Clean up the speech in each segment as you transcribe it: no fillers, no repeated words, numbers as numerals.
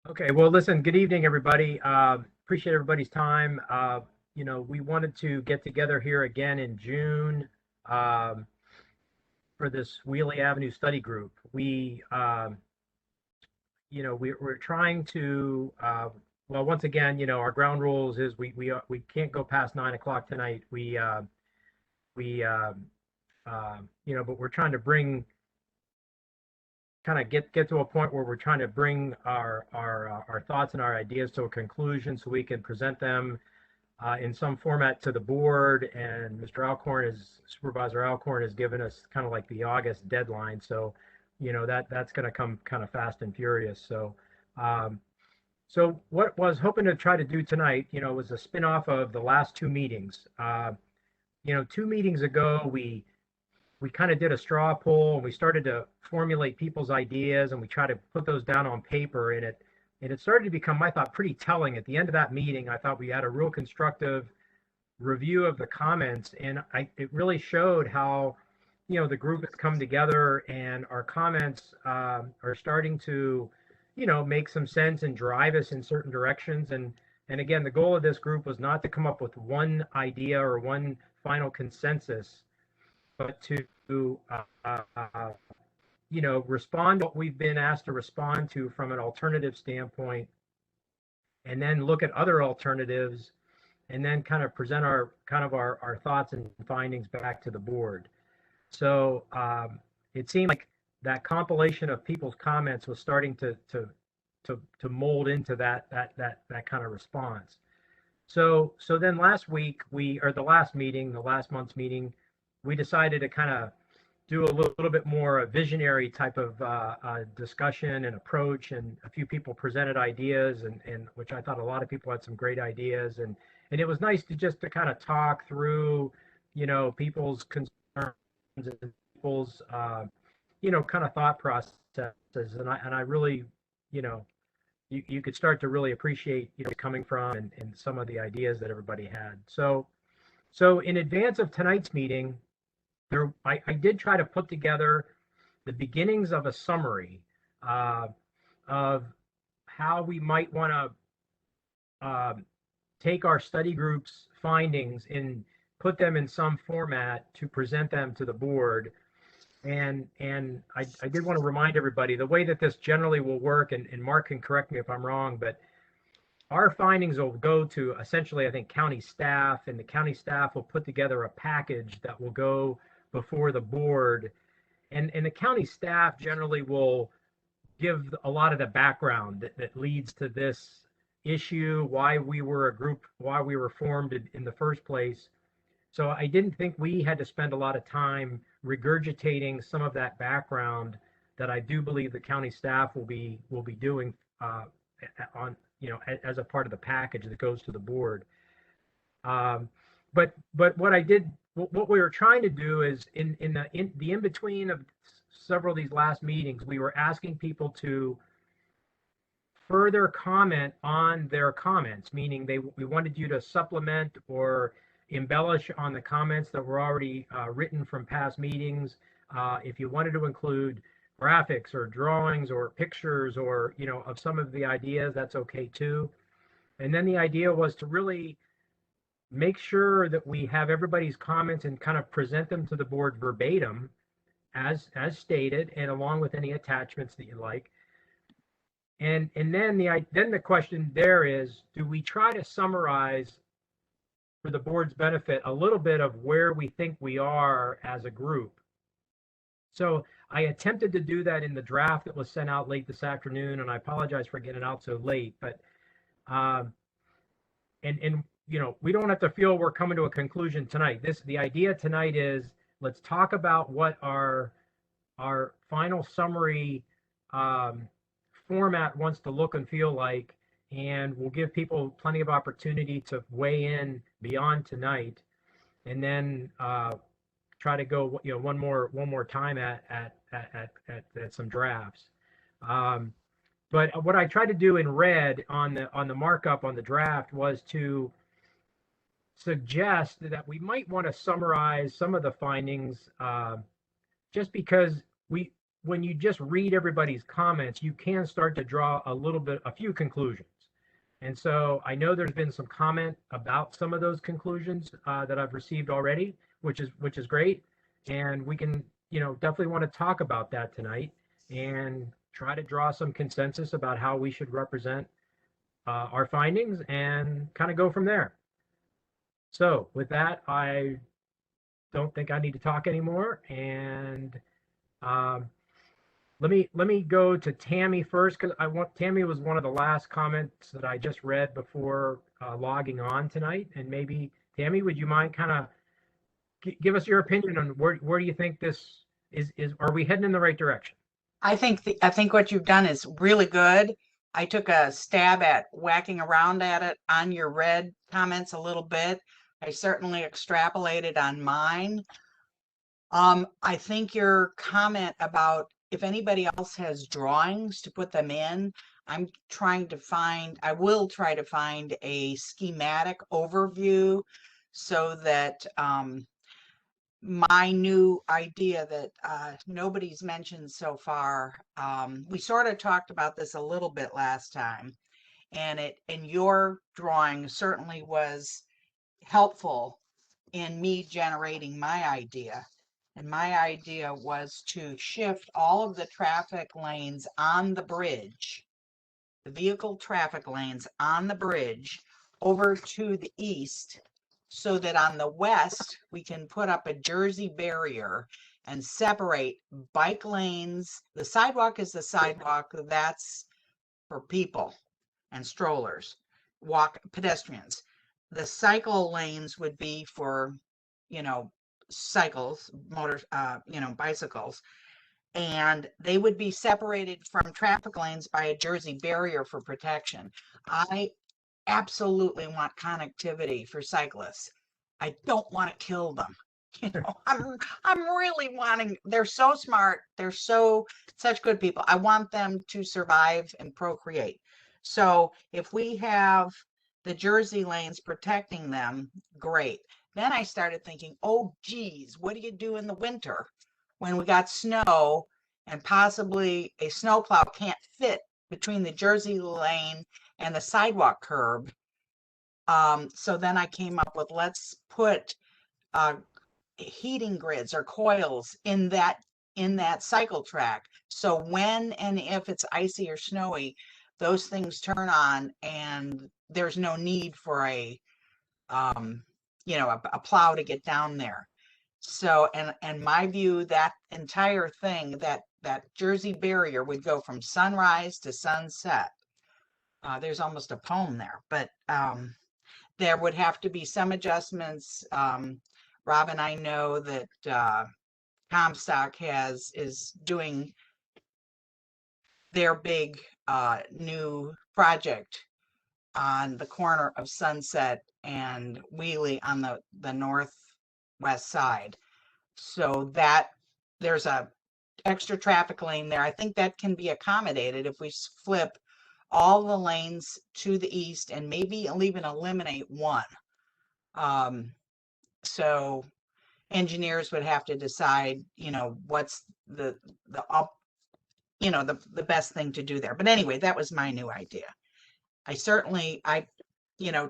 Okay, well, listen, good evening, everybody. Appreciate everybody's time. We wanted to get together here again in June um, for this Wiehle Avenue study group. We're trying to, well, once again, our ground rules is we can't go past 9 o'clock tonight. But we're trying to bring kind of get to a point where we're trying to bring our thoughts and our ideas to a conclusion so we can present them in some format to the board. And Supervisor Alcorn has given us kind of like the August deadline. So, that's going to come kind of fast and furious. Um, so what was hoping to try to do tonight, was a spinoff of the last two meetings. 2 meetings ago, we kind of did a straw poll and we started to formulate people's ideas and we tried to put those down on paper, and it started to become, I thought, pretty telling. At the end of that meeting, I thought we had a real constructive review of the comments, and it really showed how the group has come together and our comments are starting to make some sense and drive us in certain directions. And again, the goal of this group was not to come up with one idea or one final consensus, but to respond to what we've been asked to respond to from an alternative standpoint, and then look at other alternatives, and then kind of present our thoughts and findings back to the board. So it seemed like that compilation of people's comments was starting to mold into that kind of response. So then last week the last month's meeting, we decided to kind of do a little bit more visionary type of discussion and approach, and a few people presented ideas, and which I thought a lot of people had some great ideas, and it was nice to just to kind of talk through people's concerns and people's kind of thought processes, and I really you could start to really appreciate coming from and some of the ideas that everybody had. So in advance of tonight's meeting, I did try to put together the beginnings of a summary of how we might want to take our study group's findings and put them in some format to present them to the board. And I did want to remind everybody the way that this generally will work, and Mark can correct me if I'm wrong, but our findings will go to essentially, I think, county staff, and the county staff will put together a package that will go before the board. And the county staff generally will give a lot of the background that leads to this issue, why we were a group, why we were formed in the first place. So I didn't think we had to spend a lot of time regurgitating some of that background that I do believe the county staff will be doing on as a part of the package that goes to the board. But what we were trying to do is in the in between of several of these last meetings, we were asking people to further comment on their comments, meaning we wanted you to supplement or embellish on the comments that were already written from past meetings. If you wanted to include graphics or drawings or pictures or of some of the ideas, that's okay too. And then the idea was to really make sure that we have everybody's comments and kind of present them to the board verbatim as stated, and along with any attachments that you like. And then the question there is, do we try to summarize for the board's benefit a little bit of where we think we are as a group? So I attempted to do that in the draft that was sent out late this afternoon, and I apologize for getting it out so late, but we don't have to feel we're coming to a conclusion tonight. The idea tonight is, let's talk about what our final summary format wants to look and feel like, and we'll give people plenty of opportunity to weigh in beyond tonight, and then try to go one more time at some drafts. But what I tried to do in red on the markup on the draft was to suggest that we might want to summarize some of the findings, just because when you just read everybody's comments, you can start to draw a few conclusions. And so I know there's been some comment about some of those conclusions that I've received already, which is great. And we can, definitely want to talk about that tonight and try to draw some consensus about how we should represent our findings and kind of go from there. So with that, I don't think I need to talk anymore. And um, let me go to Tammy first, because Tammy was one of the last comments that I just read before logging on tonight. And maybe Tammy, would you mind kind of give us your opinion on where do you think this is? Are we heading in the right direction? I think what you've done is really good. I took a stab at whacking around at it on your red comments a little bit. I certainly extrapolated on mine. I think your comment about if anybody else has drawings to put them in, I will try to find a schematic overview so that my new idea that nobody's mentioned so far, we sort of talked about this a little bit last time, and your drawing certainly was helpful in me generating my idea. And my idea was to shift all of the traffic lanes on the bridge, the vehicle traffic lanes on the bridge, over to the east, so that on the west, we can put up a Jersey barrier and separate bike lanes. The sidewalk is the sidewalk, that's for people and strollers, pedestrians. The cycle lanes would be for, cycles, bicycles, and they would be separated from traffic lanes by a Jersey barrier for protection. I absolutely want connectivity for cyclists. I don't want to kill them. I'm really wanting, they're so smart. They're such good people. I want them to survive and procreate. So if we have the Jersey lanes protecting them, great. Then I started thinking, oh, geez, what do you do in the winter when we got snow and possibly a snowplow can't fit between the Jersey lane and the sidewalk curb? So then I came up with, let's put heating grids or coils in that cycle track. So when and if it's icy or snowy, those things turn on and there's no need for a plow to get down there. So, and my view, that entire thing, that Jersey barrier would go from sunrise to sunset. There's almost a poem there, but there would have to be some adjustments. Rob and I know that Comstock is doing their big new project on the corner of Sunset and Wiehle on the northwest side. So that there's a extra traffic lane there. I think that can be accommodated if we flip all the lanes to the east and maybe even eliminate one. So engineers would have to decide, what's the best thing to do there. But anyway, that was my new idea. I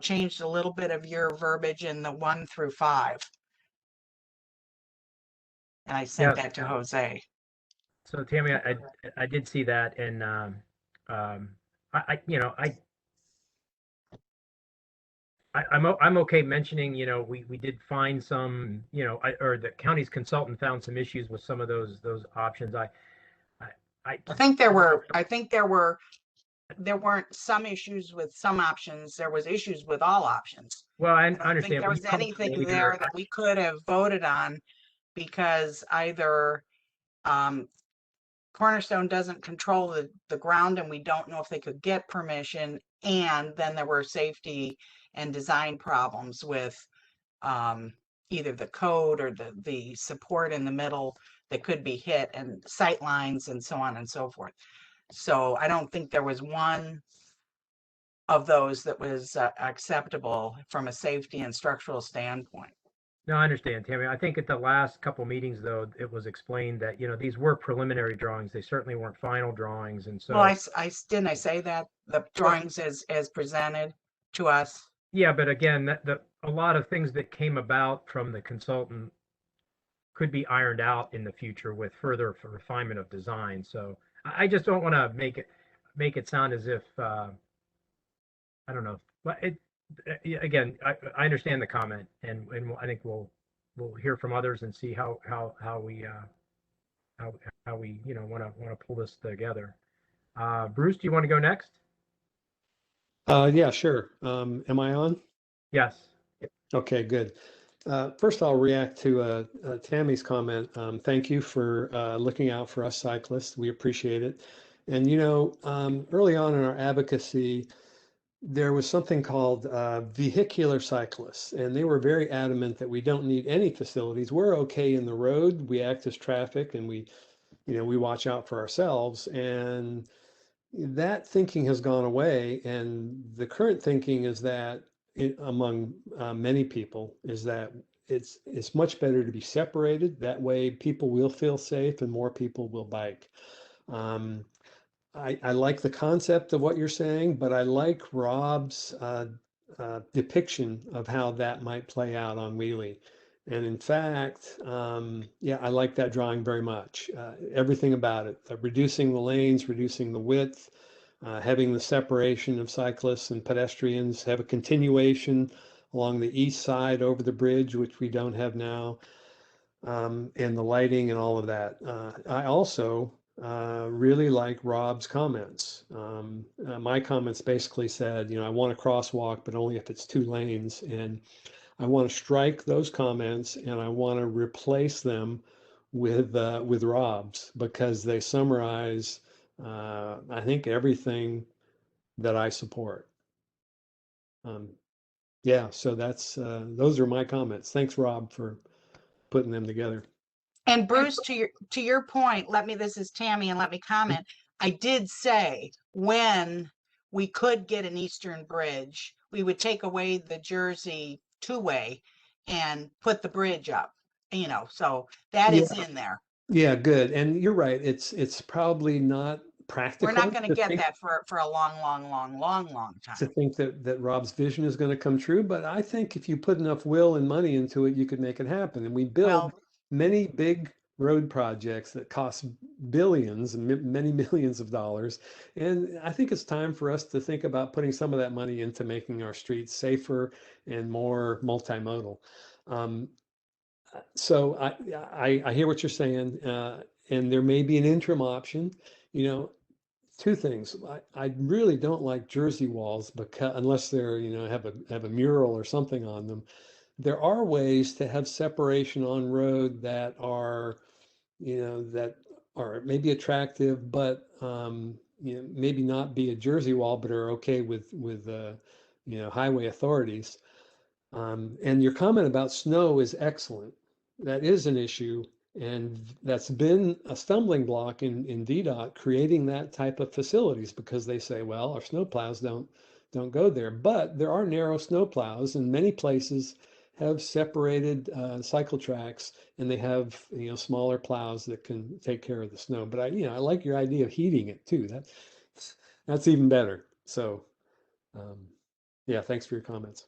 changed a little bit of your verbiage in the 1 through 5. And I sent that to Jose. So Tammy, I did see that, and I'm okay mentioning, we did find some, or the county's consultant found some issues with some of those options. I think there weren't some issues with some options. There was issues with all options. Well, I don't understand. think there was anything there that we could have voted on, because either Cornerstone doesn't control the ground and we don't know if they could get permission, and then there were safety and design problems with either the code or the support in the middle that could be hit, and sight lines and so on and so forth. So I don't think there was one of those that was acceptable from a safety and structural standpoint. No, I understand, Tammy. I think at the last couple meetings, though, it was explained that, these were preliminary drawings. They certainly weren't final drawings. And Well, so, didn't I say that the well, drawings as presented to us? yeah, but again, a lot of things that came about from the consultant could be ironed out in the future with further refinement of design. So I just don't want to make it sound as if I don't know. But again, I understand the comment, and I think we'll hear from others and see how we how how we want to pull this together. Bruce, do you want to go next? Yeah, sure. Am I on? Yes. Okay, good. First, I'll react to Tammy's comment. Thank you for looking out for us cyclists. We appreciate it. And early on in our advocacy, there was something called vehicular cyclists, and they were very adamant that we don't need any facilities. We're okay in the road. We act as traffic, and we watch out for ourselves. And that thinking has gone away, and the current thinking is that among many people is that it's much better to be separated. That way, people will feel safe, and more people will bike. Um, I like the concept of what you're saying, but I like Rob's depiction of how that might play out on Wheelie. And in fact, yeah, I like that drawing very much. Everything about it, reducing the lanes, reducing the width, having the separation of cyclists and pedestrians, have a continuation along the east side over the bridge, which we don't have now, and the lighting and all of that. I also really like Rob's comments. My comments basically said, I want a crosswalk, but only if it's 2 lanes. And I want to strike those comments, and I want to replace them with Rob's, because they summarize, I think, everything that I support. Yeah, so those are my comments. Thanks, Rob, for putting them together. And Bruce, to your point, this is Tammy, and let me comment. I did say when we could get an eastern bridge, we would take away the Jersey two-way and put the bridge up, so that is in there. Yeah, good. And you're right. It's probably not practical. We're not going to get that for a long time. To think that Rob's vision is going to come true, but I think if you put enough will and money into it, you could make it happen. And we build many big road projects that cost billions and many millions of dollars. And I think it's time for us to think about putting some of that money into making our streets safer and more multimodal. So I hear what you're saying, and there may be an interim option. Two things. I really don't like Jersey walls, because unless they're have a mural or something on them. There are ways to have separation on road that are maybe attractive, but maybe not be a Jersey wall, but are okay with highway authorities. And your comment about snow is excellent. That is an issue, and that's been a stumbling block in VDOT creating that type of facilities, because they say, well, our snow plows don't go there. But there are narrow snow plows, and many places have separated cycle tracks, and they have smaller plows that can take care of the snow. But I like your idea of heating it too. That's even better. So yeah, thanks for your comments.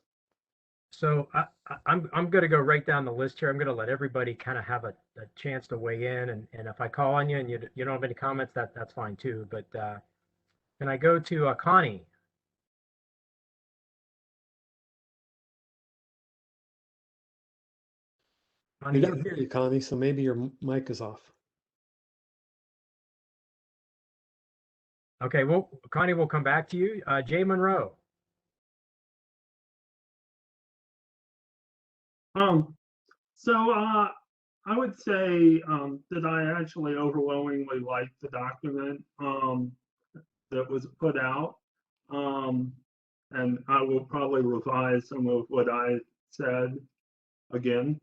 So I'm going to go right down the list here. I'm going to let everybody kind of have a chance to weigh in, and if I call on you and you don't have any comments, that's fine too. But can I go to Connie? We don't hear you, Connie, so maybe your mic is off. Okay, well, Connie, we'll come back to you. Jay Monroe. So I would say that I actually overwhelmingly like the document that was put out. And I will probably revise some of what I said again.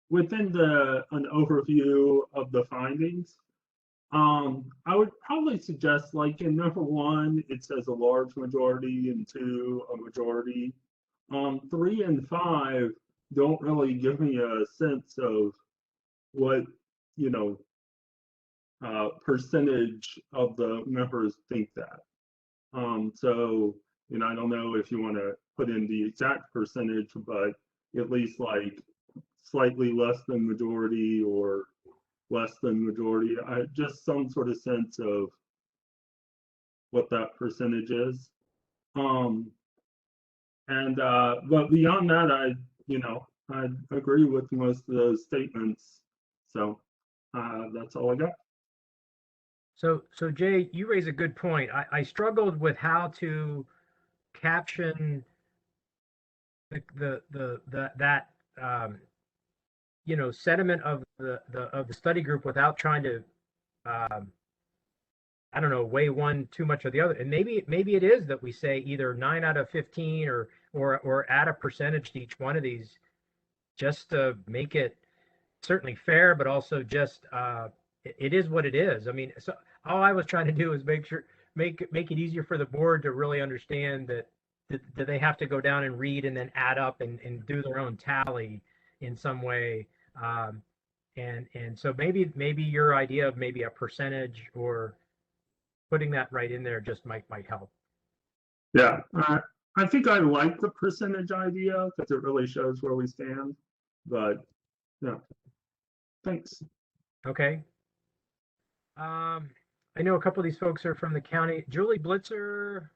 Within an overview of the findings, I would probably suggest, like in number 1, it says a large majority, and 2, a majority. 3 and 5 don't really give me a sense of what, you know, percentage of the members think that. So, you know, I don't know if you want to put in the exact percentage, but at least like slightly less than majority or less than majority. Just some sort of sense of what that percentage is. Um, but beyond that, you know, I agree with most of those statements. So that's all I got. So Jay, you raise a good point. I struggled with how to caption that you know, sentiment of the study group without trying to um, I don't know, weigh one too much or the other. And maybe it is that we say either 9 out of 15 or add a percentage to each one of these just to make it certainly fair, but also just it is what it is. I mean, so all I was trying to do is make it easier for the board to really understand that they have to go down and read and then add up and do their own tally in some way. And so maybe your idea of maybe a percentage or putting that right in there just might help. Yeah, I think I like the percentage idea because it really shows where we stand. But yeah, thanks. Okay. I know a couple of these folks are from the county. Julie Blitzer.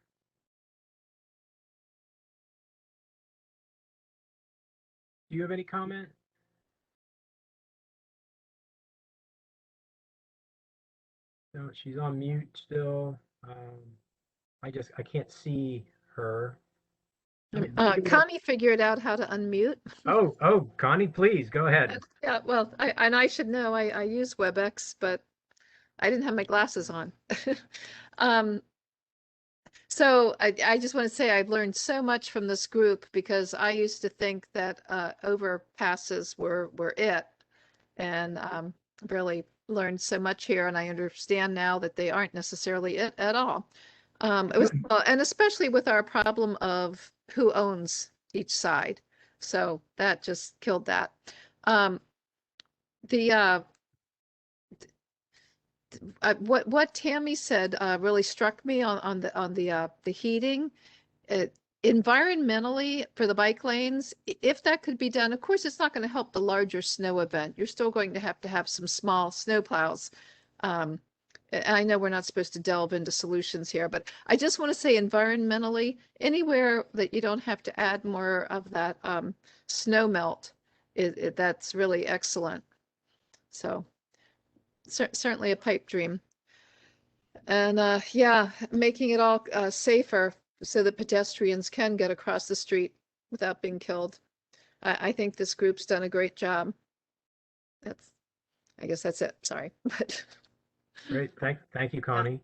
Do you have any comment? No, she's on mute still. I can't see her. Connie figured out how to unmute. Oh, Connie, please go ahead. Yeah, well, I should know. I use WebEx, but I didn't have my glasses on. So I just want to say I've learned so much from this group because I used to think that overpasses were it, and really learned so much here, and I understand now that they aren't necessarily it at all. It was, and especially with our problem of who owns each side. So that just killed that. What Tammy said really struck me on the heating. Environmentally for the bike lanes, if that could be done, of course, it's not going to help the larger snow event. You're still going to have some small snow plows. I know we're not supposed to delve into solutions here, but I just want to say environmentally, anywhere that you don't have to add more of that snow melt, that's really excellent. So certainly a pipe dream. And yeah, making it all safer so that pedestrians can get across the street without being killed. I think this group's done a great job. I guess that's it. Sorry, but Great, thank you, Connie.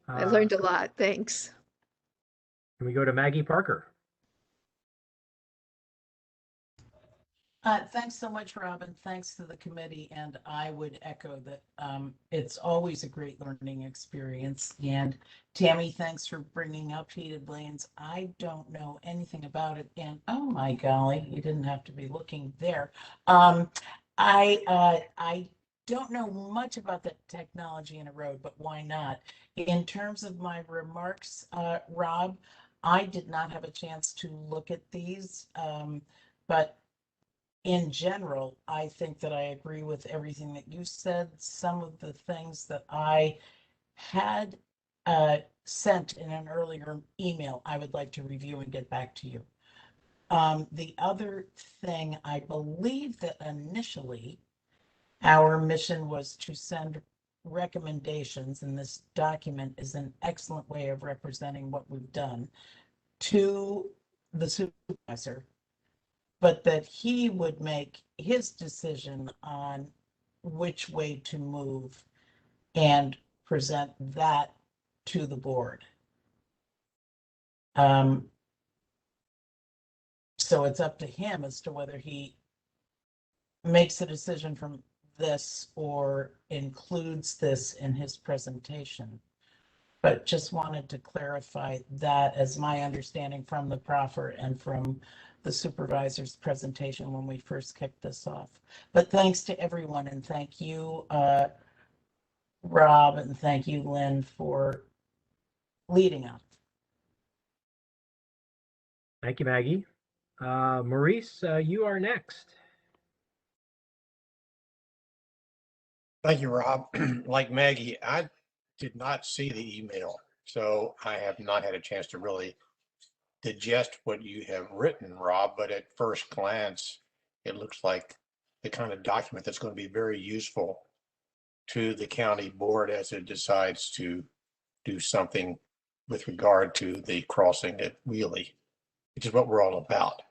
I learned a lot. Thanks. Can we go to Maggie Parker? Thanks so much, Robin. Thanks to the committee. And I would echo that it's always a great learning experience. And Tammy, thanks for bringing up heated lanes. I don't know anything about it. And oh my golly, you didn't have to be looking there. I don't know much about the technology in a road, but why not? In terms of my remarks, Rob, I did not have a chance to look at these, but in general, I think that I agree with everything that you said. Some of the things that I had sent in an earlier email, I would like to review and get back to you. The other thing, I believe that initially our mission was to send recommendations, and this document is an excellent way of representing what we've done, to the supervisor, but that he would make his decision on which way to move and present that to the board. So it's up to him as to whether he makes a decision from this or includes this in his presentation. But just wanted to clarify that as my understanding from the proffer and from the supervisor's presentation when we first kicked this off. But thanks to everyone, and thank you, Rob, and thank you, Lynn, for leading us. Thank you, Maggie. Maurice, you are next. Thank you, Rob. Like Maggie, I did not see the email, so I have not had a chance to really digest what you have written, Rob, but at first glance, it looks like the kind of document that's going to be very useful to the county board as it decides to do something with regard to the crossing at Wiehle, which is what we're all about.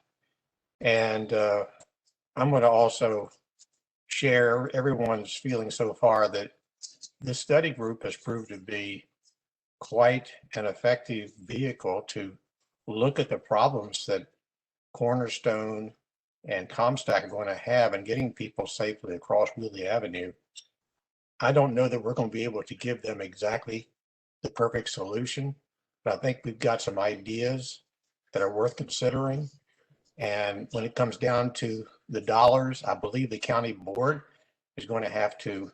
And I'm going to also share everyone's feeling so far that the study group has proved to be quite an effective vehicle to look at the problems that Cornerstone and Comstock are going to have in getting people safely across Wiehle Avenue. I don't know that we're going to be able to give them exactly the perfect solution, but I think we've got some ideas that are worth considering. And when it comes down to the dollars, I believe the county board is going to have to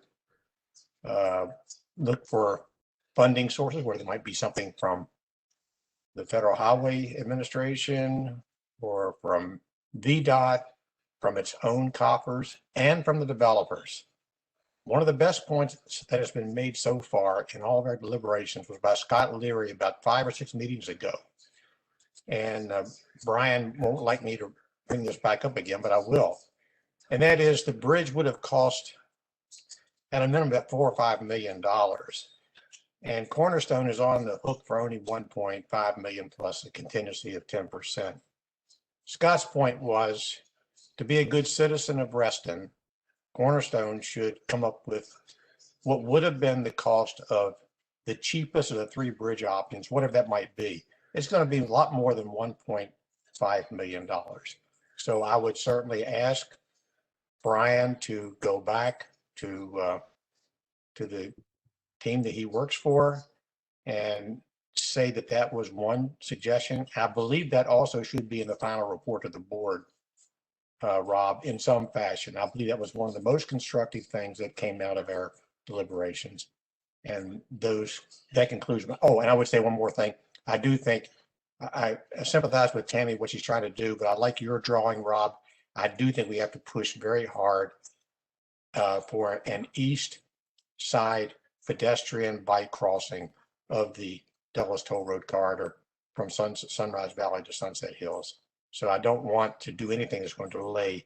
look for funding sources where there might be something from the Federal Highway Administration or from VDOT, from its own coffers, and from the developers. One of the best points that has been made so far in all of our deliberations was by Scott Leary about 5 or 6 meetings ago. And Brian won't like me to bring this back up again, but I will. And that is, the bridge would have cost at a minimum about $4 or $5 million. And Cornerstone is on the hook for only 1.5 million plus a contingency of 10%. Scott's point was, to be a good citizen of Reston, Cornerstone should come up with what would have been the cost of the cheapest of the 3 bridge options, whatever that might be. It's going to be a lot more than $1.5 million. So I would certainly ask Brian to go back to the team that he works for and say that that was one suggestion. I believe that also should be in the final report of the board, Rob, in some fashion. I believe that was one of the most constructive things that came out of our deliberations. And that concludes. Oh, and I would say one more thing. I do think I sympathize with Tammy, what she's trying to do, but I like your drawing, Rob. I do think we have to push very hard for an east side pedestrian bike crossing of the Dulles Toll Road corridor from Sunrise Valley to Sunset Hills. So I don't want to do anything that's going to delay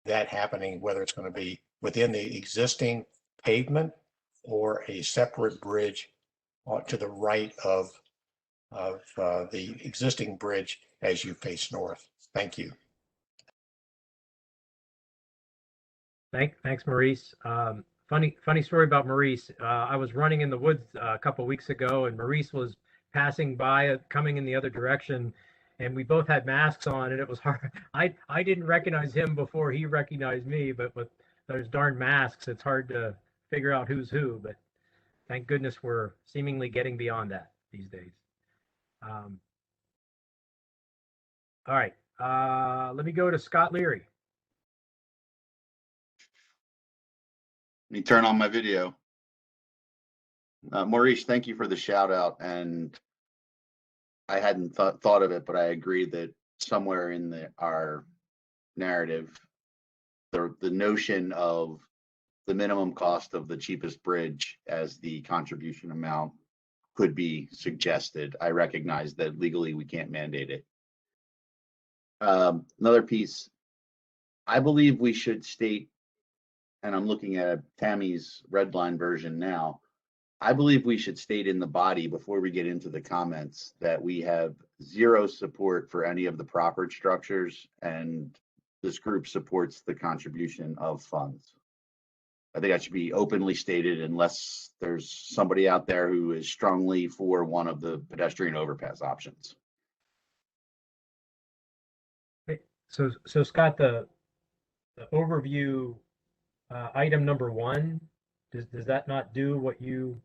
that happening, whether it's going to be within the existing pavement or a separate bridge to the right of the existing bridge as you face north. Thank you. Thanks, Maurice. Funny story about Maurice. I was running in the woods a couple weeks ago, and Maurice was passing by, coming in the other direction, and we both had masks on, and it was hard. I didn't recognize him before he recognized me, but with those darn masks, it's hard to figure out who's who. But thank goodness we're seemingly getting beyond that these days. All right, let me go to Scott Leary. Let me turn on my video. Maurice, thank you for the shout out. And I hadn't thought of it, but I agree that somewhere in our narrative, the notion of the minimum cost of the cheapest bridge as the contribution amount could be suggested. I recognize that legally we can't mandate it. Another piece, I believe we should state, and I'm looking at Tammy's red line version now, I believe we should state in the body before we get into the comments that we have zero support for any of the proffered structures, and this group supports the contribution of funds. I think that should be openly stated unless there's somebody out there who is strongly for one of the pedestrian overpass options. So Scott, the overview item number 1, does that not do what you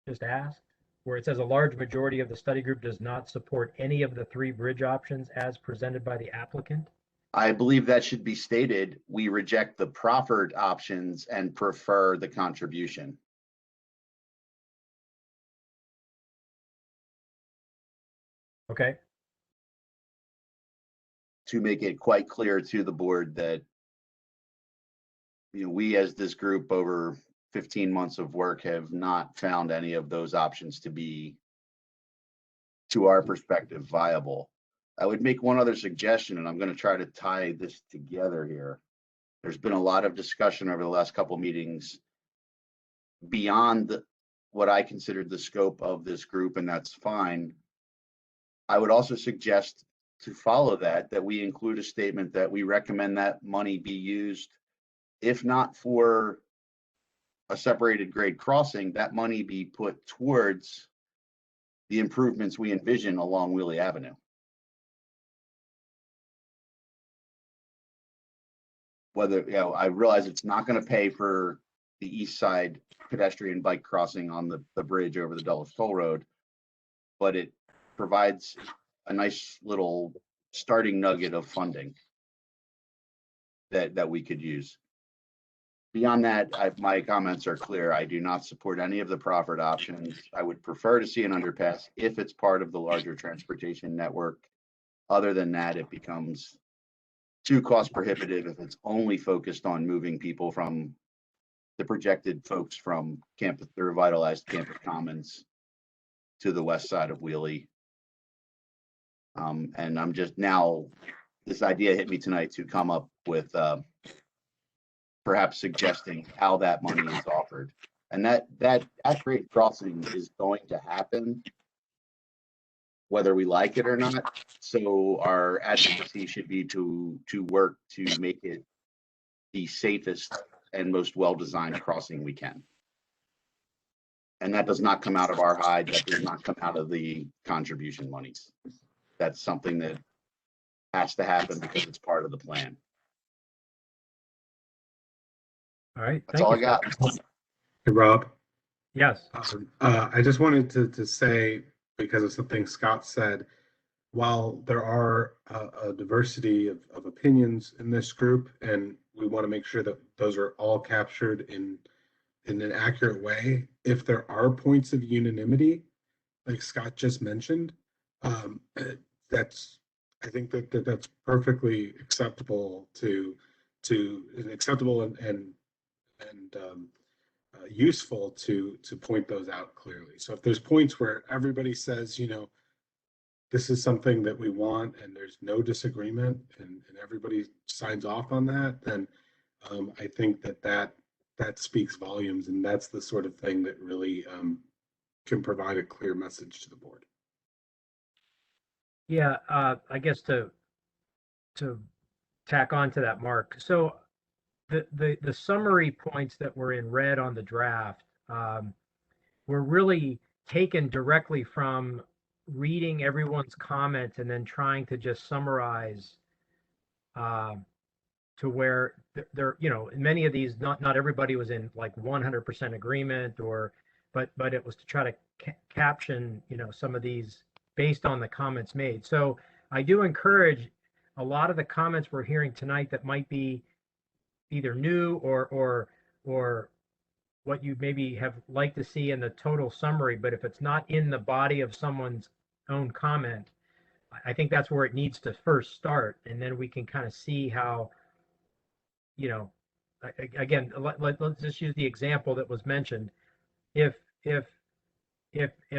just asked? where it says a large majority of the study group does not support any of the 3 bridge options as presented by the applicant? I believe that should be stated. We reject the proffered options and prefer the contribution. Okay. To make it quite clear to the board that, we as this group over 15 months of work have not found any of those options to be, to our perspective, viable. I would make one other suggestion, and I'm going to try to tie this together here. There's been a lot of discussion over the last couple meetings beyond what I considered the scope of this group, and that's fine. I would also suggest to follow that we include a statement that we recommend that money be used, if not for a separated grade crossing, that money be put towards the improvements we envision along Wiehle Avenue. Whether, I realize it's not going to pay for the east side pedestrian bike crossing on the bridge over the Dulles Toll Road, but it provides a nice little starting nugget of funding that we could use. Beyond that, my comments are clear. I do not support any of the proffered options. I would prefer to see an underpass if it's part of the larger transportation network. Other than that, it becomes too cost prohibitive if it's only focused on moving people from the projected folks from campus, the revitalized campus commons to the west side of Wiehle. And I'm just now, this idea hit me tonight to come up with perhaps suggesting how that money is offered. And that grade crossing is going to happen whether we like it or not. So our advocacy should be to work to make it the safest and most well-designed crossing we can. And that does not come out of our hide. That does not come out of the contribution monies. That's something that has to happen because it's part of the plan. All right. That's all I got. Hey, Rob. Yes. I just wanted to say, because of something Scott said, while there are a diversity of opinions in this group, and we want to make sure that those are all captured in an accurate way, if there are points of unanimity, like Scott just mentioned, I think that's perfectly acceptable acceptable and useful to point those out clearly. So if there's points where everybody says, this is something that we want and there's no disagreement and everybody signs off on that, then I think that speaks volumes, and that's the sort of thing that really can provide a clear message to the board. Yeah, I guess to tack on to that, Mark. So the summary points that were in red on the draft were really taken directly from reading everyone's comments and then trying to just summarize to where there, in many of these, not everybody was in like 100% agreement, but it was to try to caption, some of these based on the comments made. So I do encourage a lot of the comments we're hearing tonight that might be either new or what you maybe have liked to see in the total summary, but if it's not in the body of someone's own comment, I think that's where it needs to first start, and then we can kind of see how, again, let's just use the example that was mentioned. If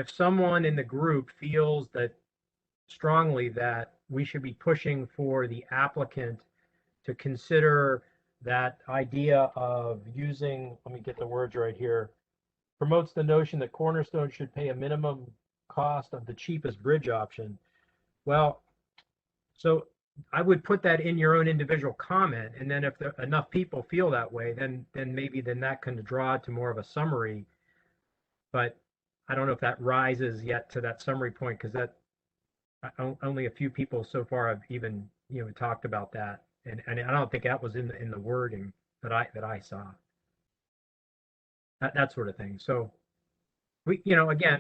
someone in the group feels that strongly that we should be pushing for the applicant to consider that idea of using, let me get the words right here, promotes the notion that Cornerstone should pay a minimum cost of the cheapest bridge option. Well, so I would put that in your own individual comment, and then if enough people feel that way, then maybe that can draw to more of a summary. But I don't know if that rises yet to that summary point, because that only a few people so far have even talked about that, and I don't think that was in the wording that I saw. That sort of thing. So we again,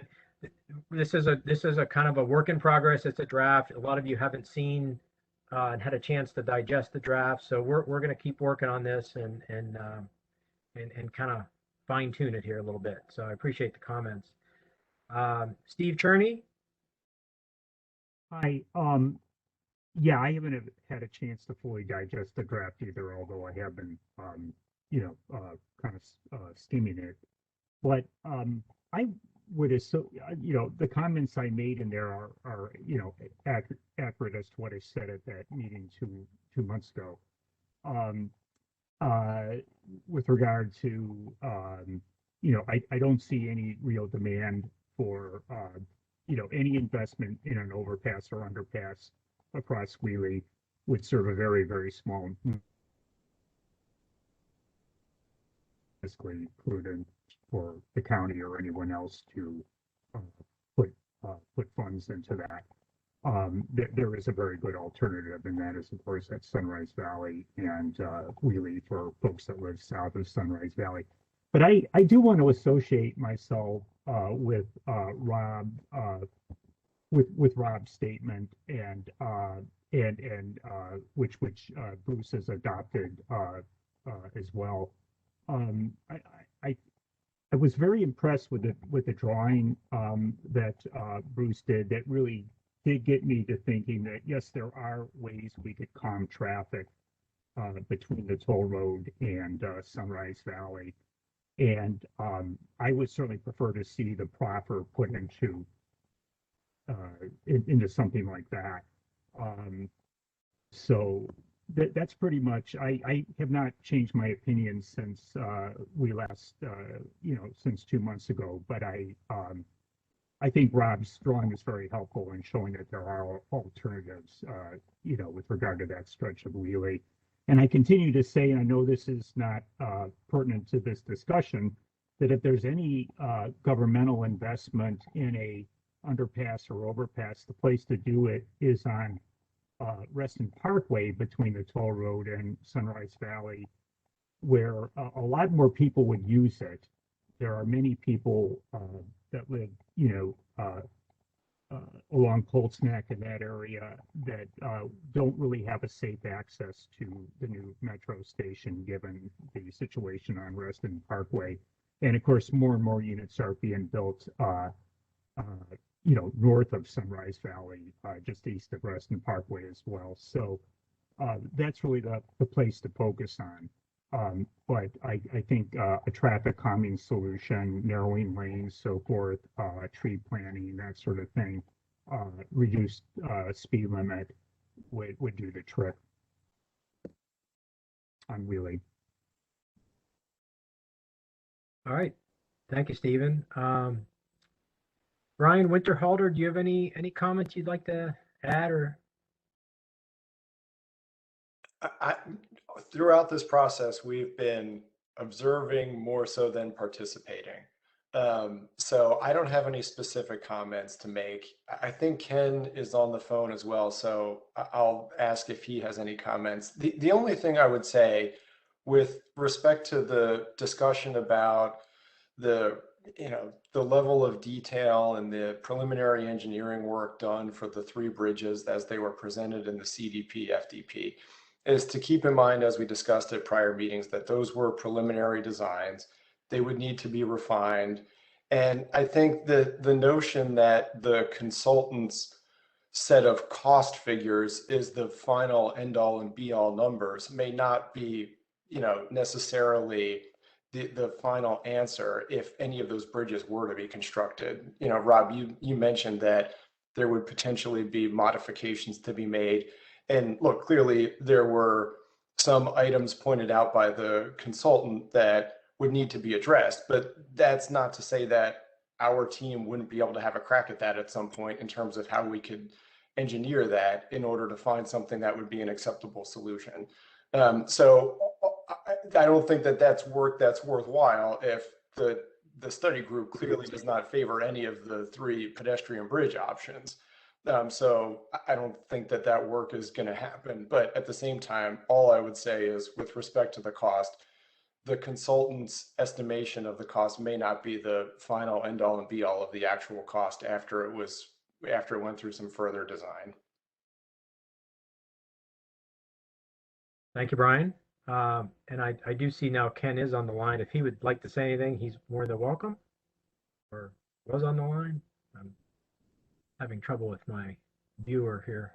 this is a kind of a work in progress. It's a draft. A lot of you haven't seen and had a chance to digest the draft, so we're going to keep working on this and kind of fine tune it here a little bit. So I appreciate the comments. Steve Cherney. Hi. Yeah, I haven't had a chance to fully digest the draft either, although I have been, kind of skimming it. But I would assume, the comments I made in there are accurate as to what I said at that meeting two months ago. With regard to, I don't see any real demand for, any investment in an overpass or underpass across Wiehle would serve a very, very small, fiscally prudent for the county or anyone else to put funds into that. There is a very good alternative, and that is, of course, at Sunrise Valley and Wiehle for folks that live south of Sunrise Valley. But I do want to associate myself with Rob, with Rob's statement and which Bruce has adopted as well. I was very impressed with the drawing that Bruce did. That really did get me to thinking that yes, there are ways we could calm traffic between the toll road and Sunrise Valley, and I would certainly prefer to see the proffer put into something like that. So that's pretty much. I have not changed my opinion since we last, since 2 months ago. But I think Rob's drawing is very helpful in showing that there are alternatives, with regard to that stretch of Wiehle. And I continue to say, and I know this is not pertinent to this discussion, that if there's any governmental investment in a underpass or overpass, the place to do it is on Reston Parkway between the toll road and Sunrise Valley, where a lot more people would use it. There are many people that live, along Colts Neck in that area that don't really have a safe access to the new metro station, given the situation on Reston Parkway. And of course, more and more units are being built, north of Sunrise Valley, just east of Reston Parkway as well. So that's really the place to focus on. But I think a traffic calming solution, narrowing lanes, so forth, tree planting, that sort of thing, reduced speed limit would do the trick on Wiehle. All right. Thank you, Stephen. Brian Winterhalter, do you have any comments you'd like to add or? Throughout this process, we've been observing more so than participating. So I don't have any specific comments to make. I think Ken is on the phone as well, so I'll ask if he has any comments. The only thing I would say with respect to the discussion about the level of detail and the preliminary engineering work done for the 3 bridges as they were presented in the CDP FDP is to keep in mind, as we discussed at prior meetings, that those were preliminary designs. They would need to be refined. And I think that the notion that the consultant's set of cost figures is the final end all and be all numbers may not be, necessarily the final answer if any of those bridges were to be constructed. Rob, you mentioned that there would potentially be modifications to be made. And look, clearly there were some items pointed out by the consultant that would need to be addressed, but that's not to say that our team wouldn't be able to have a crack at that at some point in terms of how we could engineer that in order to find something that would be an acceptable solution. So I don't think that that's work that's worthwhile if the study group clearly does not favor any of the 3 pedestrian bridge options. So I don't think that work is going to happen. But at the same time, all I would say is with respect to the cost, the consultant's estimation of the cost may not be the final end all and be all of the actual cost after it went through some further design. Thank you, Brian. And I do see now Ken is on the line. If he would like to say anything, he's more than welcome, or was on the line. I'm having trouble with my viewer here.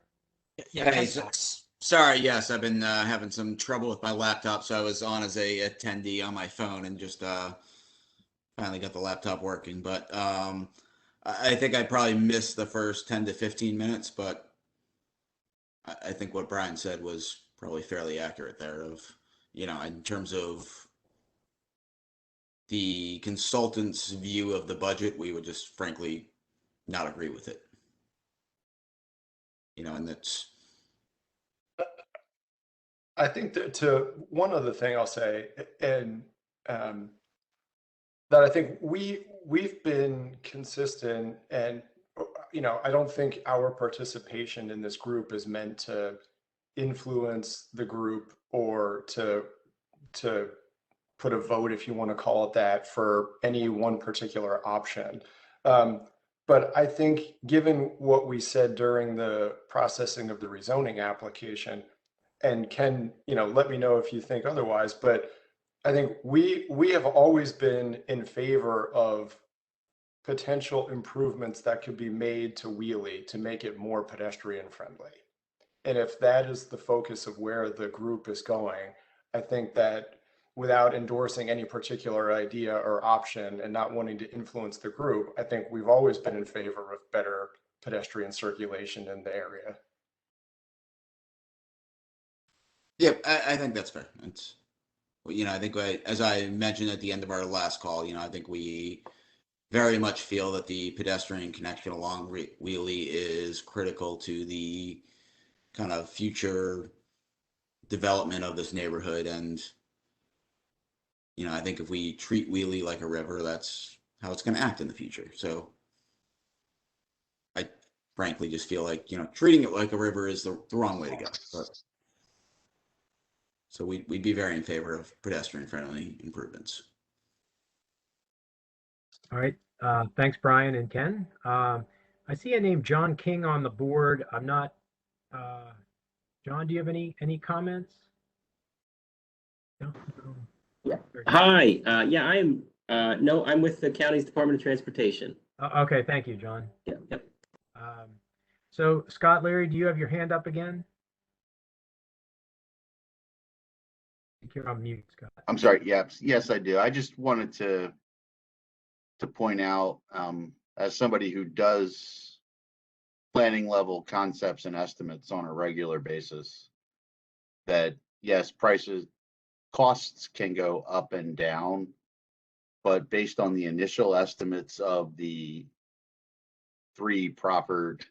Yeah, hey, sorry, yes, I've been having some trouble with my laptop, so I was on as a attendee on my phone and just finally got the laptop working. But I think I probably missed the first 10 to 15 minutes, but I think what Brian said was probably fairly accurate there of, in terms of the consultant's view of the budget, we would just frankly not agree with it. And that's. I think that to one other thing I'll say, and that I think we've been consistent, and I don't think our participation in this group is meant to influence the group or to put a vote, if you want to call it that, for any one particular option. But I think given what we said during the processing of the rezoning application, and Ken, let me know if you think otherwise, but I think we have always been in favor of potential improvements that could be made to Wiehle to make it more pedestrian friendly. And if that is the focus of where the group is going, I think that without endorsing any particular idea or option and not wanting to influence the group, I think we've always been in favor of better pedestrian circulation in the area. Yeah, I think that's fair. It's, I think as I mentioned at the end of our last call, I think we very much feel that the pedestrian connection along Wiehle is critical to the kind of future development of this neighborhood. And, I think if we treat Wiehle like a river, that's how it's going to act in the future. So I frankly just feel like, treating it like a river is the wrong way to go. So we'd be very in favor of pedestrian-friendly improvements. All right. Thanks, Brian and Ken. I see a name John King on the board. I'm not. John, do you have any comments? No? Yeah. Hi. Yeah, I'm. No, I'm with the county's Department of Transportation. Okay. Thank you, John. Yep. So Scott, Larry, do you have your hand up again? I think you're on mute, Scott. I'm sorry. Yes, I do. I just wanted to point out, as somebody who does planning level concepts and estimates on a regular basis, that yes, costs can go up and down, but based on the initial estimates of the 3 proffered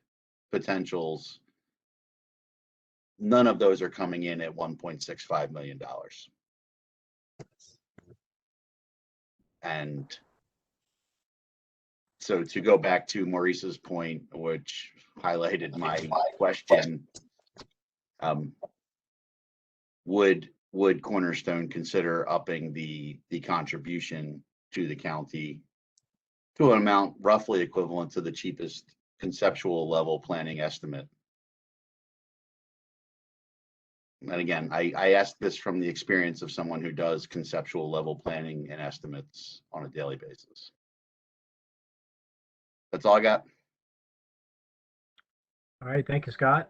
potentials, none of those are coming in at $1.65 million. And so to go back to Maurice's point, which highlighted my question, would Cornerstone consider upping the contribution to the county to an amount roughly equivalent to the cheapest conceptual level planning estimate? And again, I ask this from the experience of someone who does conceptual level planning and estimates on a daily basis. That's all I got. All right. Thank you, Scott.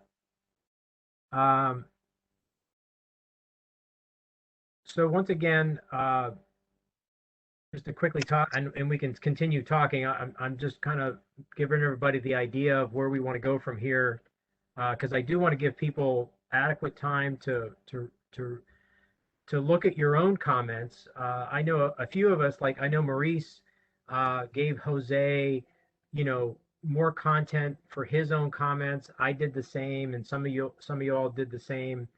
So once again, just to quickly talk, and we can continue talking. I'm just kind of giving everybody the idea of where we want to go from here, because I do want to give people adequate time to look at your own comments. I know a few of us, like I know Maurice gave Jose, more content for his own comments. I did the same, and some of you all did the same.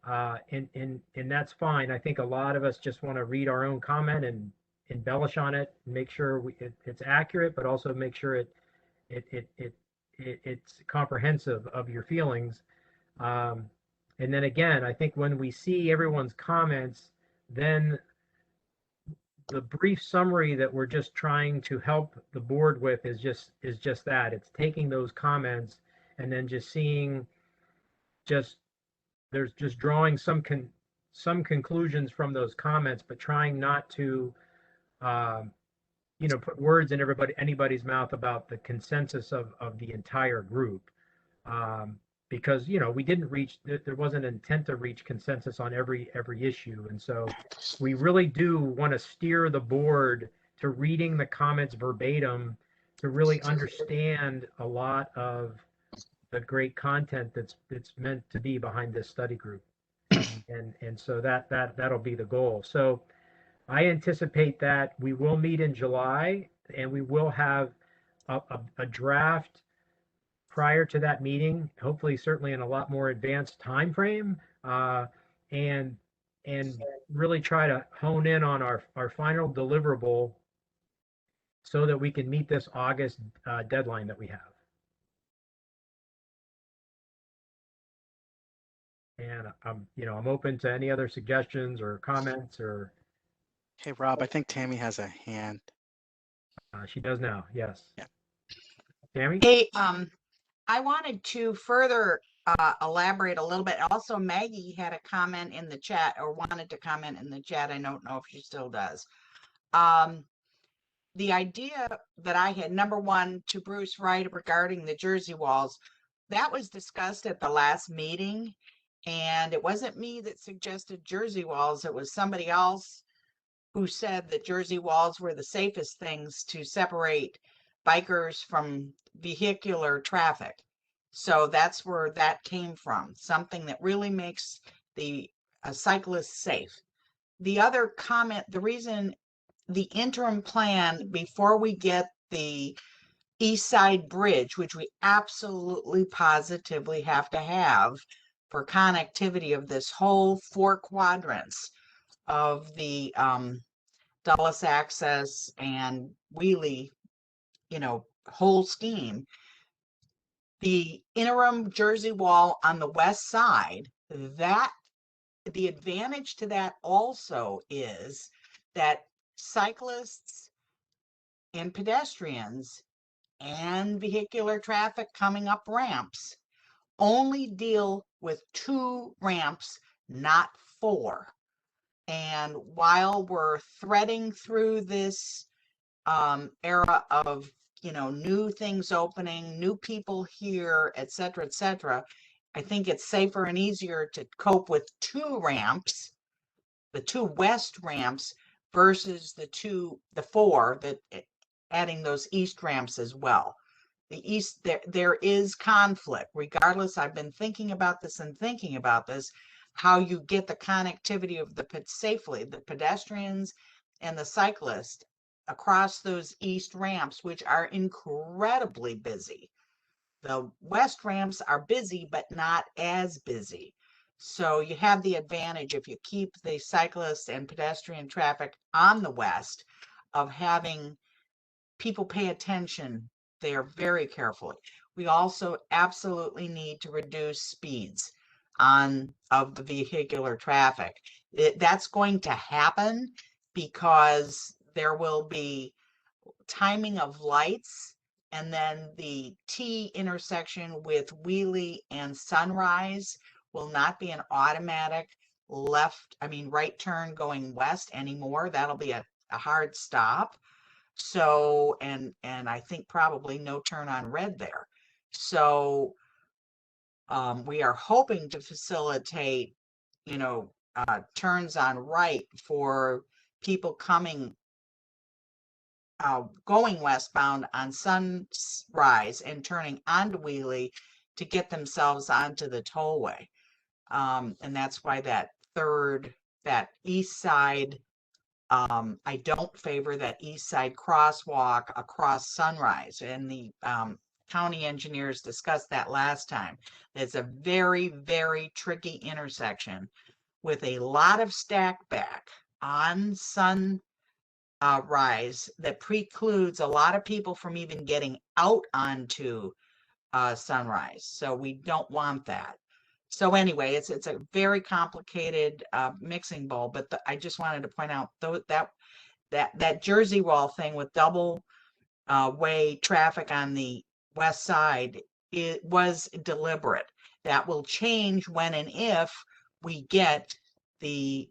And that's fine. I think a lot of us just want to read our own comment and embellish on it, and make sure it's accurate, but also make sure it's comprehensive of your feelings. And then again, I think when we see everyone's comments, then the brief summary that we're just trying to help the board with is just that. It's taking those comments and then just seeing just there's just drawing some conclusions from those comments, but trying not to put words in anybody's mouth about the consensus of the entire group. Because we didn't reach, there wasn't an intent to reach consensus on every issue, and so we really do want to steer the board to reading the comments verbatim to really understand a lot of the great content that's meant to be behind this study group, and so that'll be the goal. So I anticipate that we will meet in July, and we will have a draft prior to that meeting, hopefully certainly in a lot more advanced time frame, and really try to hone in on our final deliverable so that we can meet this August deadline that we have. And I'm open to any other suggestions or comments or. Hey, Rob, I think Tammy has a hand. She does now, yes. Yeah. Tammy? Hey, I wanted to further elaborate a little bit. Also, Maggie had a comment in the chat, or wanted to comment in the chat. I don't know if she still does. The idea that I had, number one, to Bruce Wright regarding the Jersey walls, that was discussed at the last meeting. And it wasn't me that suggested Jersey walls. It was somebody else who said that Jersey walls were the safest things to separate bikers from vehicular traffic. So that's where that came from, something that really makes the cyclist safe. The other comment, the reason the interim plan before we get the East Side Bridge, which we absolutely positively have to have for connectivity of this whole 4 quadrants of the Dulles Access and Wiehle, whole scheme. The interim Jersey wall on the west side, that the advantage to that also is that cyclists and pedestrians and vehicular traffic coming up ramps only deal with 2 ramps, not 4. And while we're threading through this era of new things opening, new people here, et cetera, I think it's safer and easier to cope with 2 ramps, the 2 west ramps versus the 4 that adding those east ramps as well. The east, there is conflict. Regardless, I've been thinking about this, how you get the connectivity of safely, the pedestrians and the cyclists across those east ramps, which are incredibly busy. The west ramps are busy, but not as busy. So you have the advantage, if you keep the cyclist and pedestrian traffic on the west, of having people pay attention there very carefully. We also absolutely need to reduce speeds of the vehicular traffic. That's going to happen because there will be timing of lights, and then the T intersection with Wiehle and Sunrise will not be an automatic right turn going west anymore. That'll be a hard stop. So, and I think probably no turn on red there. So we are hoping to facilitate, turns on right for people going westbound on Sunrise and turning onto Wiehle to get themselves onto the tollway. And that's why that east side, I don't favor that east side crosswalk across Sunrise, and the county engineers discussed that last time. It's a very, very tricky intersection with a lot of stack back on Sunrise that precludes a lot of people from even getting out onto Sunrise. So we don't want that. So anyway, it's a very complicated mixing bowl, but I just wanted to point out that that Jersey wall thing with double way traffic on the west side, it was deliberate. That will change when and if we get the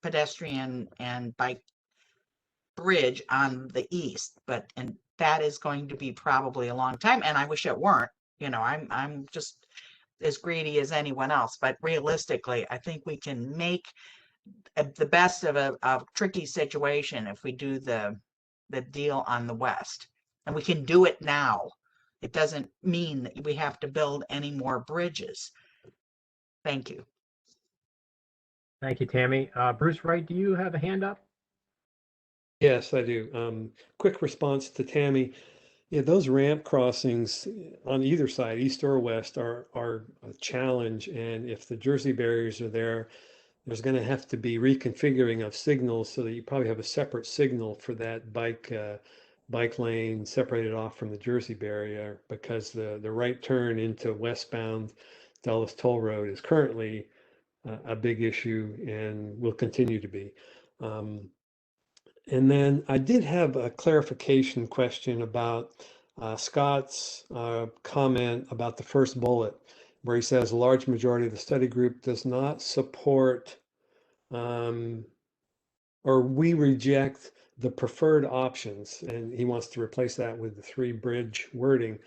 pedestrian and bike bridge on the east, and that is going to be probably a long time, and I wish it weren't. I'm just as greedy as anyone else, but realistically, I think we can make the best of a tricky situation if we do the deal on the west, and we can do it now. It doesn't mean that we have to build any more bridges. Thank you. Thank you, Tammy. Bruce Wright, do you have a hand up? Yes, I do. Quick response to Tammy. Yeah, those ramp crossings on either side, east or west, are a challenge. And if the Jersey barriers are there, there's going to have to be reconfiguring of signals so that you probably have a separate signal for that bike lane separated off from the Jersey barrier, because the right turn into westbound Dulles Toll Road is currently a big issue and will continue to be. And then I did have a clarification question about Scott's comment about the first bullet, where he says a large majority of the study group does not support or we reject the preferred options, and he wants to replace that with the 3 bridge wording.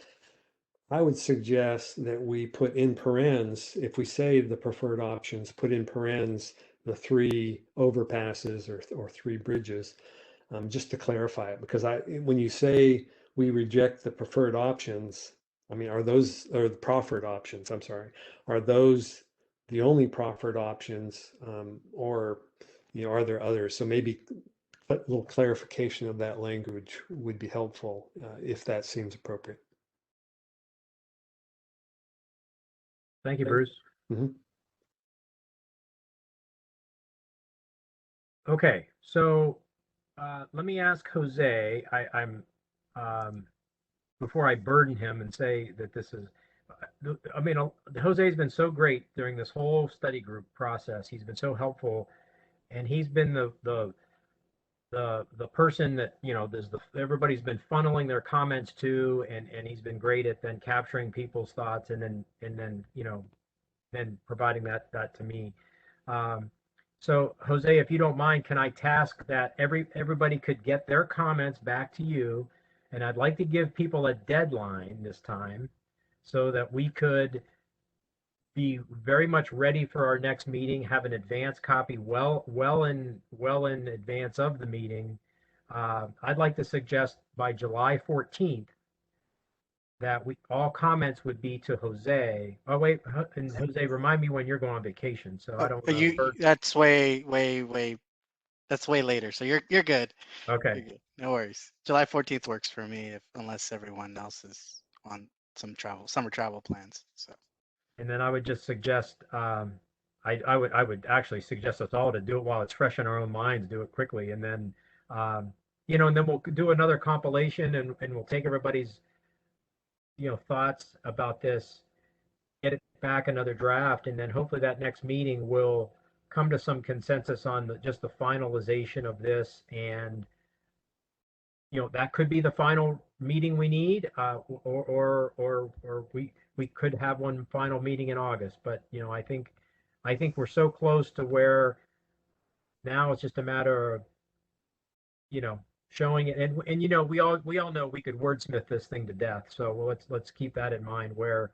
I would suggest that we put in parens, if we say the preferred options, put in parens the 3 overpasses or 3 bridges, just to clarify it. Because when you say we reject the preferred options, I mean, are the proffered options? I'm sorry, are those the only proffered options, or are there others? So maybe a little clarification of that language would be helpful, if that seems appropriate. Thank you, Bruce. Mhm. Okay, so let me ask Jose. I'm before I burden him and say that this is. I mean, Jose's been so great during this whole study group process. He's been so helpful, and he's been the person that everybody's been funneling their comments to, and he's been great at then capturing people's thoughts and then providing that to me. So Jose, if you don't mind, can I task that everybody could get their comments back to you, and I'd like to give people a deadline this time so that we could be very much ready for our next meeting, have an advance copy well in advance of the meeting. I'd like to suggest by July 14th that all comments would be to Jose. Oh wait, and Jose, remind me when you're going on vacation, so I don't. That's way that's way later. So you're good. Okay. You're good. No worries. July 14th works for me, unless everyone else is on some summer travel plans. So. And then I would just suggest, I would actually suggest us all to do it while it's fresh in our own minds, do it quickly, and then, and then we'll do another compilation, and we'll take everybody's, thoughts about this, get it back another draft, and then hopefully that next meeting will come to some consensus on just the finalization of this, and that could be the final meeting we need, or we could have one final meeting in August. But I think we're so close to where now it's just a matter of showing it, and we all know we could wordsmith this thing to death. So let's keep that in mind, where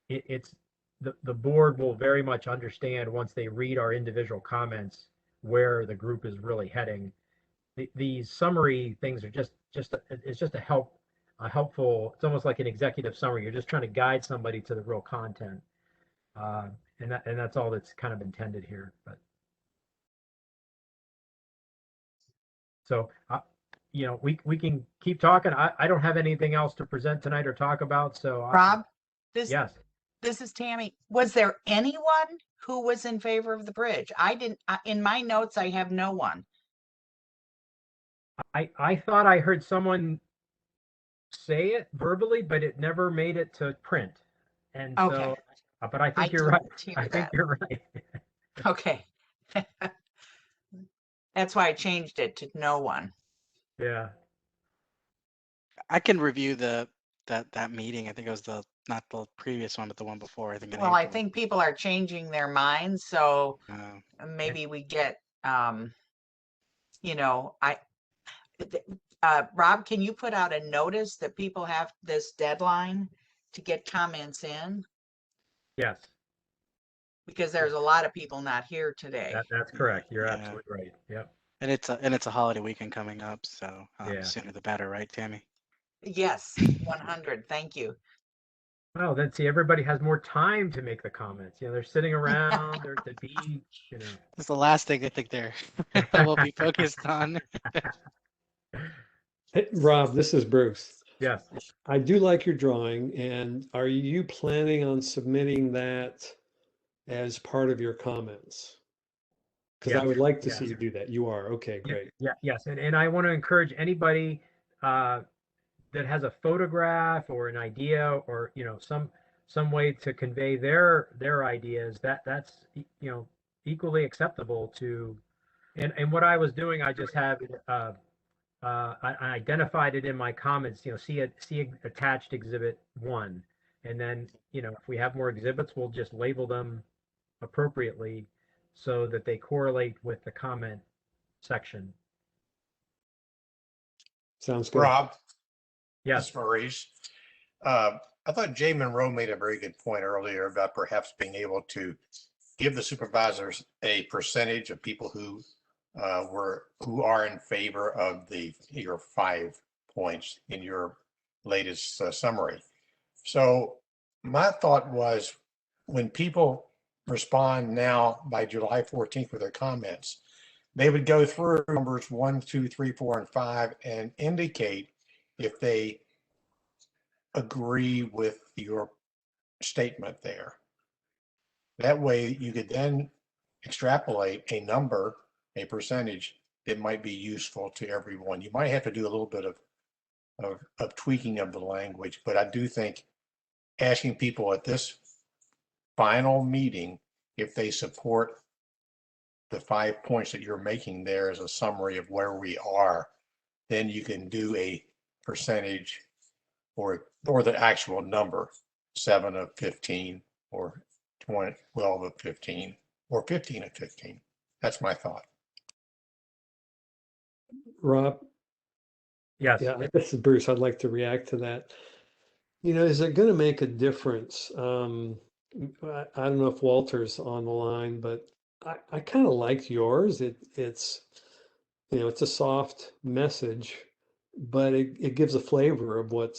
it's the board will very much understand once they read our individual comments where the group is really heading. These summary things are it's just a helpful, it's almost like an executive summary. You're just trying to guide somebody to the real content, and that's all that's kind of intended here. But so we can keep talking. I don't have anything else to present tonight or talk about. So Rob, yes, this is Tammy. Was there anyone who was in favor of the bridge? I didn't. In my notes, I have no one. I thought I heard someone say it verbally, but it never made it to print. And okay. So, but I think you're right. I think you're right. Okay. That's why I changed it to no one. Yeah. I can review that meeting. I think it was not the previous one, but the one before. I think in Well, I April. think people are changing their minds, so Uh, maybe we get, you know, Rob, can you put out a notice that people have this deadline to get comments in? Yes, Because there's a lot of people not here today. that's correct. You're Yeah. absolutely right. Yep. and it's a holiday weekend coming up, so Yeah. sooner the better, right, Tammy? Yes, 100. Thank you. Well, then see, everybody has more time to make the comments. You know, they're sitting around, they're at the beach, you know. That's the last thing I think they're will be focused on. Hey, Rob, this is Bruce. Yes. I do like your drawing, and are you planning on submitting that as part of your comments? Because I Yes, would like to yes. see you do that. You are, okay, Yeah, great. yes, and I want to encourage anybody that has a photograph or an idea or some way to convey their ideas that's equally acceptable to. And what I was doing, I just have I identified it in my comments. See attached exhibit 1, and then if we have more exhibits, we'll just label them appropriately so that they correlate with the comment section. Sounds good. Rob, Yes. this is Maurice. I thought Jay Monroe made a very good point earlier about perhaps being able to give the supervisors a percentage of people who are in favor of your 5 points in your latest summary. So my thought was, when people respond now by July 14th with their comments, they would go through numbers 1, 2, 3, 4, and 5 and indicate if they agree with your statement there. That way you could then extrapolate a number, a percentage that might be useful to everyone. You might have to do a little bit of tweaking of the language, but I do think asking people at this final meeting if they support the 5 points that you're making there as a summary of where we are, then you can do a percentage or the actual number, 7 of 15 or 12 of 15 or 15 of 15. That's my thought. Rob? Yes. Yeah, this is Bruce. I'd like to react to that. Is it going to make a difference? I don't know if Walter's on the line, but I kind of like yours. It's a soft message, but it gives a flavor of what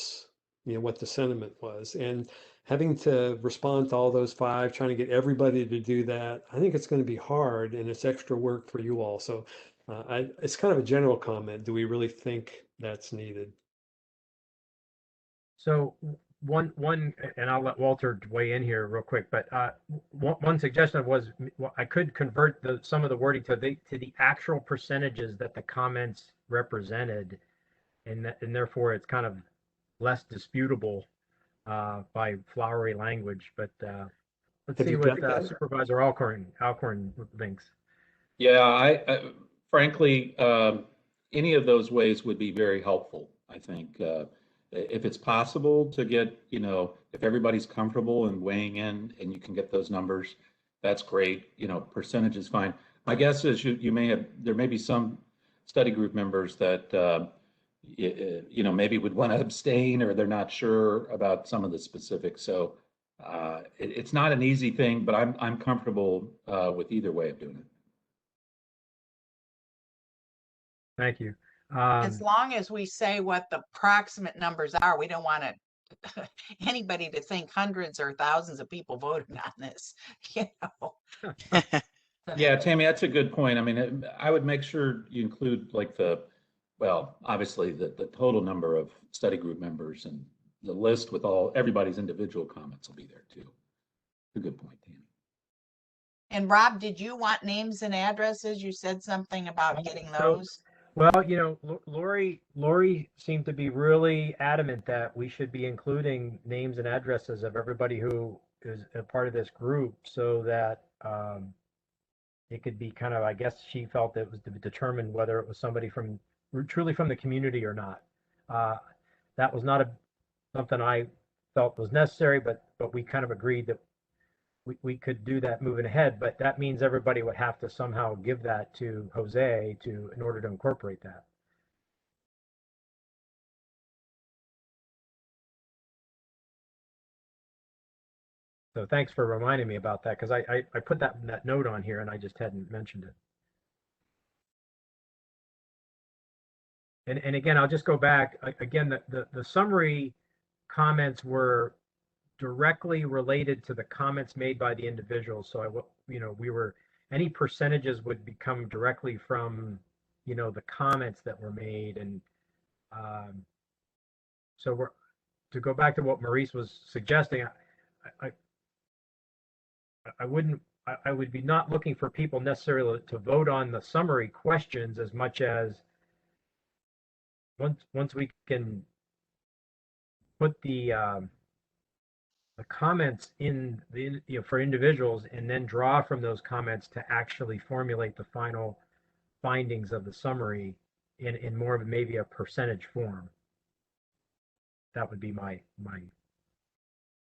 the sentiment was. And having to respond to all those 5, trying to get everybody to do that, I think it's going to be hard, and it's extra work for you all. So it's kind of a general comment. Do we really think that's needed? So one, and I'll let Walter weigh in here real quick, but one suggestion was I could convert some of the wording to the actual percentages that the comments represented, and therefore it's kind of less disputable by flowery language. But let's Have see you what got that? Supervisor Alcorn thinks. Yeah, I frankly, any of those ways would be very helpful. I think if it's possible to get, if everybody's comfortable and weighing in and you can get those numbers, that's great. Percentage is fine. My guess is there may be some study group members that, maybe would want to abstain, or they're not sure about some of the specifics. So it's not an easy thing, but I'm comfortable with either way of doing it. Thank you. As long as we say what the approximate numbers are, we don't want anybody to think hundreds or thousands of people voted on this. Yeah, Tammy, that's a good point. I mean, I would make sure you include obviously the total number of study group members, and the list with everybody's individual comments will be there too. A good point, Tammy. And Rob, did you want names and addresses? You said something about getting those. Well, Lori seemed to be really adamant that we should be including names and addresses of everybody who is a part of this group, so that it could be kind of, I guess she felt it was to determine whether it was somebody from truly from the community or not. That was not something I felt was necessary, but we kind of agreed that we could do that moving ahead, but that means everybody would have to somehow give that to Jose in order to incorporate that. So thanks for reminding me about that, because I put that note on here and I just hadn't mentioned it. And again, I'll just go back again. The summary comments were directly related to the comments made by the individuals. So any percentages would become directly from the comments that were made, and so to go back to what Maurice was suggesting. I would be not looking for people necessarily to vote on the summary questions as much as once we can put the comments in for individuals, and then draw from those comments to actually formulate the final findings of the summary in more of maybe a percentage form. That would be my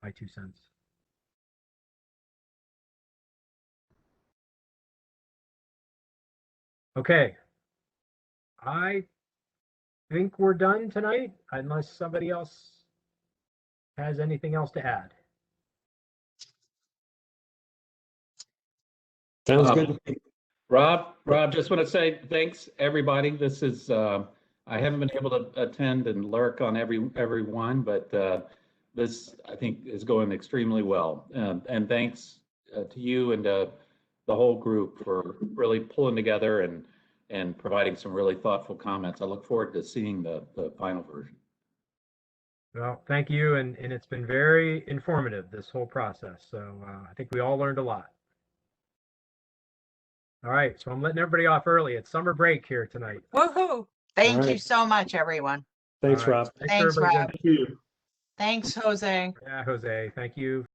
2 cents. Okay, I think we're done tonight, unless somebody else has anything else to add. Sounds good. Rob, just want to say thanks, everybody. This is, I haven't been able to attend and lurk on every one, but this, I think, is going extremely well. And thanks to you and the whole group for really pulling together and providing some really thoughtful comments. I look forward to seeing the final version. Well, thank you, and it's been very informative, this whole process. So I think we all learned a lot. All right, so I'm letting everybody off early. It's summer break here tonight. Woohoo! Thank you right. so much, everyone. Thanks, All right. Rob. Thanks, everybody. Rob. Thank you. Thanks, Jose. Yeah, Jose, thank you.